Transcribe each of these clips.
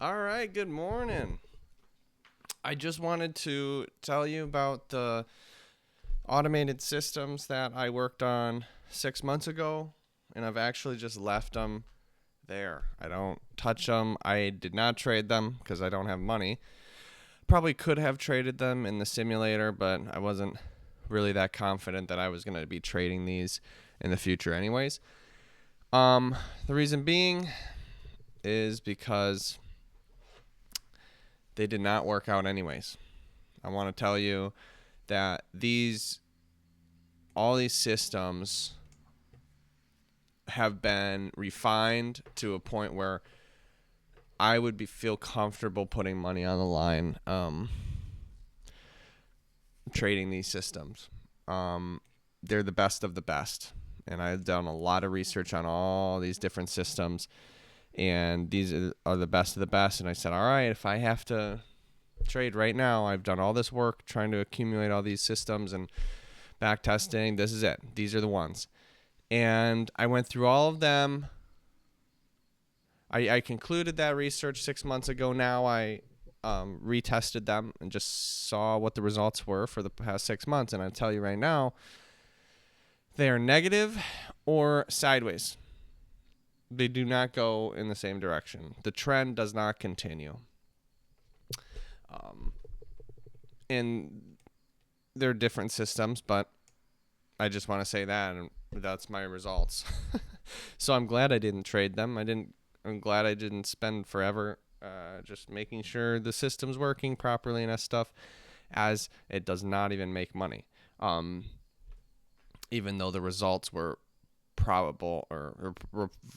All right, good morning. I just wanted to tell you about the automated systems that I worked on 6 months ago, and I've actually just left them there. I don't touch them. I did not trade them because I don't have money. Probably could have traded them in the simulator, but I wasn't really that confident that I was going to be trading these in the future, anyways. The reason being is because they did not work out anyways. I want to tell you that all these systems have been refined to a point where I would feel comfortable putting money on the line, trading these systems. They're the best of the best, and I've done a lot of research on all these different systems, and these are the best of the best. And I said, all right, if I have to trade right now, I've done all this work trying to accumulate all these systems and back testing. This is it. These are the ones. And I went through all of them. I concluded that research 6 months ago. Now I retested them and just saw what the results were for the past 6 months. And I tell you right now, they are negative or sideways. They do not go in the same direction. The trend does not continue. And they're different systems, but I just want to say that, and that's my results. So I'm glad I didn't trade them. I'm glad I didn't spend forever just making sure the system's working properly and that stuff, as it does not even make money. Even though the results were probable, or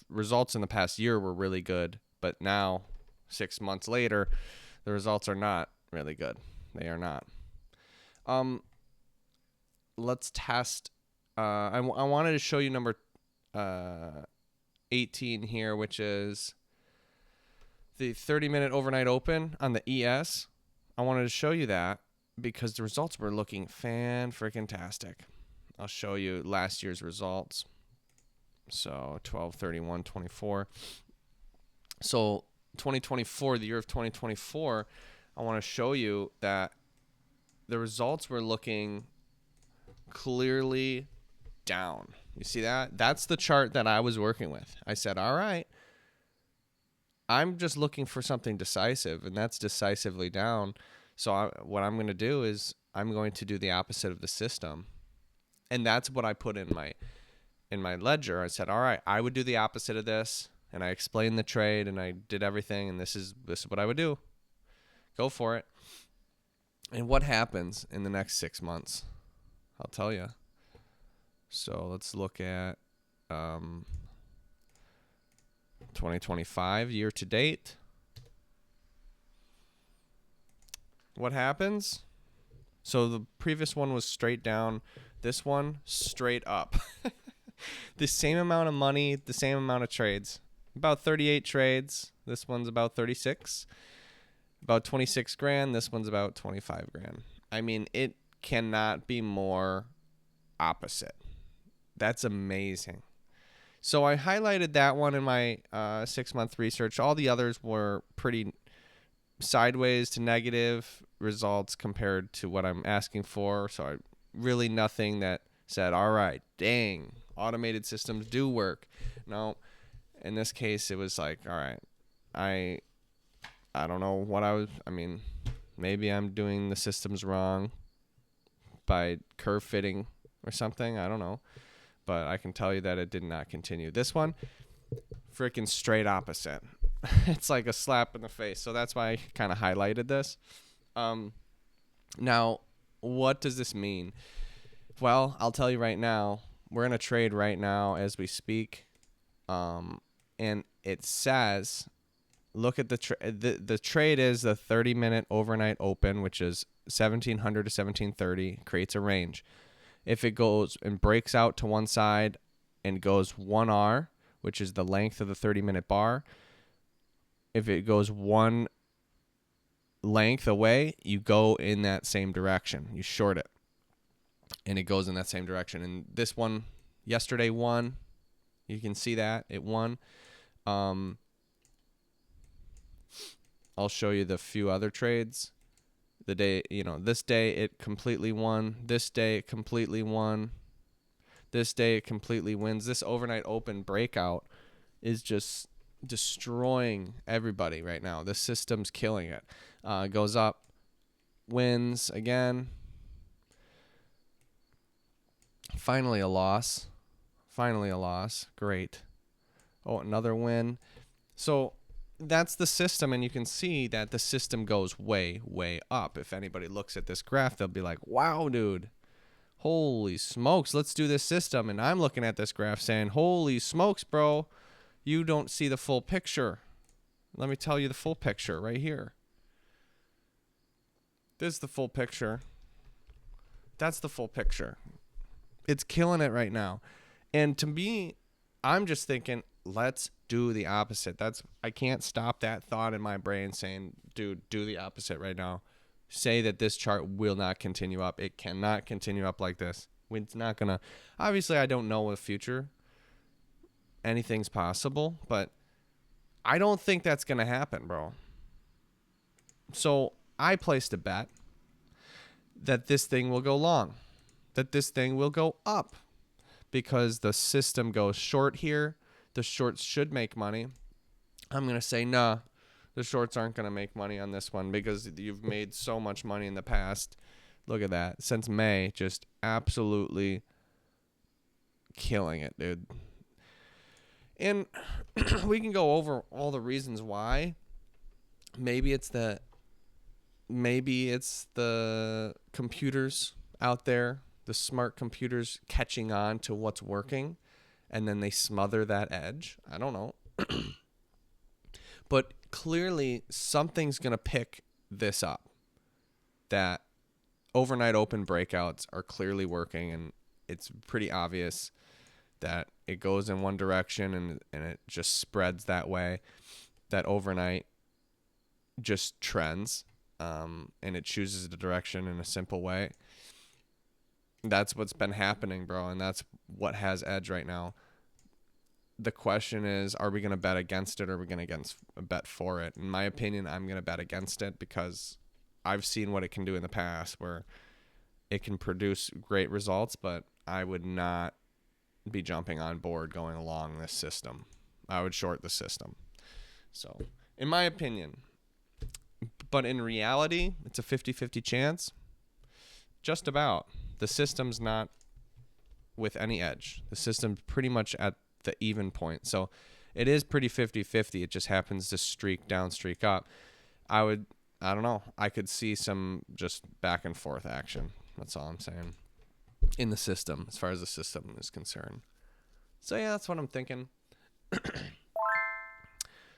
results in the past year were really good, but now 6 months later, the results are not really good. They are not. Let's test. I wanted to show you number 18 here, which is the 30-minute overnight open on the ES. I wanted to show you that because the results were looking fan-freaking-tastic. I'll show you last year's results. So 12/31/24. So 2024, the year of 2024, I want to show you that the results were looking clearly down. You see that? That's the chart that I was working with. I said, all right, I'm just looking for something decisive, and that's decisively down. So what I'm going to do is I'm going to do the opposite of the system. And that's what I put in my ledger. I said, all right, I would do the opposite of this. And I explained the trade, and I did everything, and this is what I would do. Go for it. And what happens in the next 6 months? I'll tell you. So let's look at 2025 year to date. What happens? So the previous one was straight down. This one straight up. The same amount of money, the same amount of trades. About 38 trades. This one's about 36. About 26 grand. This one's about 25 grand. I mean, it cannot be more opposite. That's amazing. So I highlighted that one in my 6-month research. All the others were pretty sideways to negative results compared to what I'm asking for. So really nothing that said, all right, dang, automated systems do work. No, in this case, it was like, all right, I don't know what maybe I'm doing the systems wrong by curve fitting or something. I don't know. But I can tell you that it did not continue. This one, freaking straight opposite. It's like a slap in the face. So that's why I kind of highlighted this. Now, what does this mean? Well, I'll tell you right now. We're in a trade right now as we speak. And it says, look at the trade is the 30-minute overnight open, which is 1700 to 1730, creates a range. If it goes and breaks out to one side and goes 1R, which is the length of the 30-minute bar, if it goes one length away, you go in that same direction. You short it, and it goes in that same direction. And this one yesterday won. You can see that it won. I'll show you the few other trades. The day, this day it completely won. This day it completely won. This day it completely wins. This overnight open breakout is just destroying everybody right now. The system's killing it. Goes up, wins again. Finally a loss. Great. Oh, another win. So that's the system, and you can see that the system goes way, way up. If anybody looks at this graph, they'll be like, wow, dude. Holy smokes, let's do this system. And I'm looking at this graph saying, holy smokes, bro. You don't see the full picture. Let me tell you the full picture right here. This is the full picture. That's the full picture. It's killing it right now. And to me, I'm just thinking, let's do the opposite. I can't stop that thought in my brain saying, dude, do the opposite right now. Say that this chart will not continue up. It cannot continue up like this. It's not going to. Obviously, I don't know the future. Anything's possible, but I don't think that's going to happen, bro. So I placed a bet that this thing will go long, that this thing will go up, because the system goes short here. The shorts should make money. I'm going to say, nah, the shorts aren't going to make money on this one because you've made so much money in the past. Look at that. Since May, just absolutely killing it, dude. And we can go over all the reasons why. Maybe it's the computers out there, the smart computers catching on to what's working, and then they smother that edge. I don't know. But clearly something's going to pick this up. That overnight open breakouts are clearly working, and it's pretty obvious that it goes in one direction and it just spreads that way. That overnight just trends, and it chooses the direction in a simple way. That's what's been happening, bro, and that's what has edge right now. The question is, are we going to bet against it, or are we going to bet for it? In my opinion, I'm going to bet against it because I've seen what it can do in the past where it can produce great results, but I would not be jumping on board going along this system. I would short the system. So, in my opinion, but in reality, it's a 50-50 chance. Just about. The system's not with any edge. The system's pretty much at the even point. So it is pretty 50-50. It just happens to streak down, streak up. I don't know. I could see some just back and forth action. That's all I'm saying. In the system, as far as the system is concerned. So yeah, that's what I'm thinking.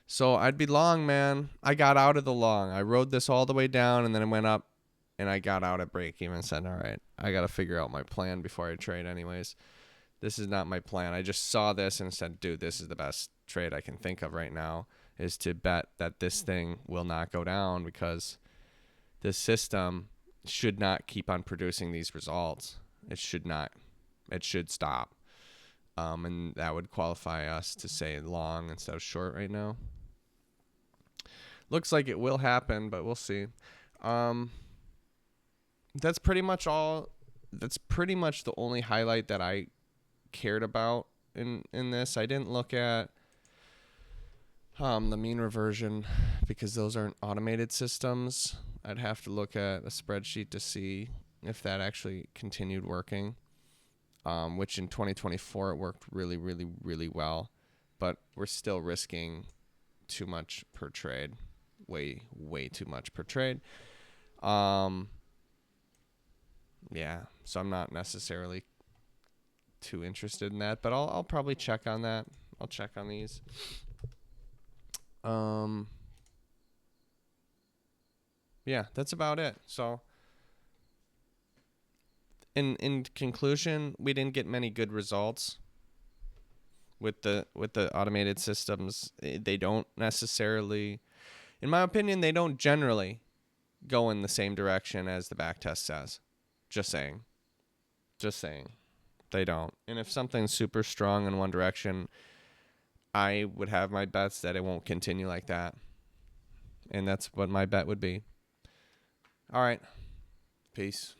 So I'd be long, man. I got out of the long. I rode this all the way down, and then it went up, and I got out at break even and said, all right, I got to figure out my plan before I trade anyways. This is not my plan. I just saw this and said, dude, this is the best trade I can think of right now, is to bet that this thing will not go down because this system should not keep on producing these results. It should not. It should stop. And that would qualify us to say long instead of short right now. Looks like it will happen, but we'll see. That's pretty much all. That's pretty much the only highlight that I cared about in this. I didn't look at the mean reversion because those aren't automated systems. I'd have to look at a spreadsheet to see if that actually continued working, which in 2024 it worked really, really, really well. But we're still risking too much per trade, way, way too much per trade. Yeah, so I'm not necessarily too interested in that, but I'll probably check on that. I'll check on these. Yeah, that's about it. So in conclusion, we didn't get many good results with the automated systems. They don't necessarily, in my opinion, they don't generally go in the same direction as the backtest says. Just saying. They don't. And if something's super strong in one direction, I would have my bets that it won't continue like that. And that's what my bet would be. All right. Peace.